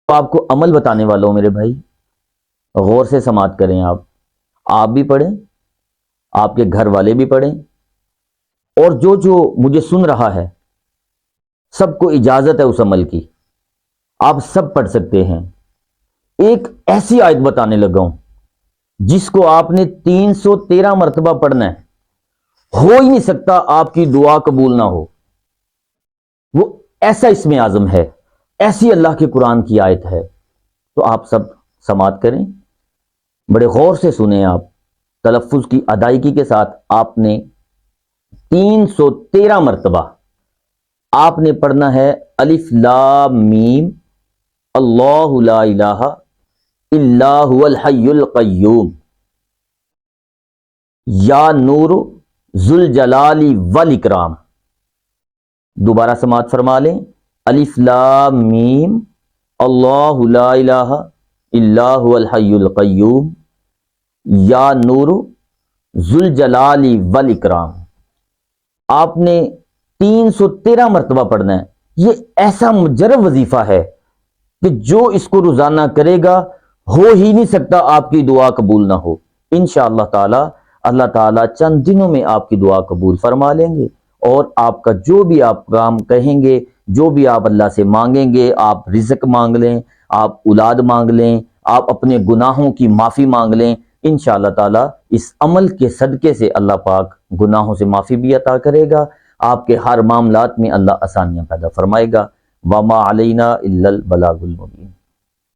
آپ کو عمل بتانے والا ہوں میرے بھائی، غور سے سماعت کریں۔ آپ بھی پڑھیں، آپ کے گھر والے بھی پڑھیں، اور جو مجھے سن رہا ہے سب کو اجازت ہے اس عمل کی، آپ سب پڑھ سکتے ہیں۔ ایک ایسی آیت بتانے لگا ہوں جس کو آپ نے 313 مرتبہ پڑھنا ہے، ہو ہی نہیں سکتا آپ کی دعا قبول نہ ہو۔ وہ ایسا اسم اعظم ہے، ایسی اللہ کے قرآن کی آیت ہے۔ تو آپ سب سماعت کریں، بڑے غور سے سنیں۔ آپ تلفظ کی ادائیگی کے ساتھ آپ نے 313 مرتبہ آپ نے پڑھنا ہے الف لام میم اللہ لا الہ الا هو الحی القیوم یا نور ذوالجلال والاکرام۔ دوبارہ سماعت فرما لیں، الف لام میم اللہ لا الہ الا هو الحی القیوم یا نور ذوالجلال والاکرام۔ آپ نے 313 مرتبہ پڑھنا ہے۔ یہ ایسا مجرب وظیفہ ہے کہ جو اس کو روزانہ کرے گا ہو ہی نہیں سکتا آپ کی دعا قبول نہ ہو۔ انشاءاللہ تعالی اللہ تعالی چند دنوں میں آپ کی دعا قبول فرما لیں گے، اور آپ کا جو بھی آپ کام کہیں گے، جو بھی آپ اللہ سے مانگیں گے، آپ رزق مانگ لیں، آپ اولاد مانگ لیں، آپ اپنے گناہوں کی معافی مانگ لیں، انشاءاللہ تعالی اس عمل کے صدقے سے اللہ پاک گناہوں سے معافی بھی عطا کرے گا، آپ کے ہر معاملات میں اللہ آسانیاں پیدا فرمائے گا۔ وما علینا الا البلاغ المبین۔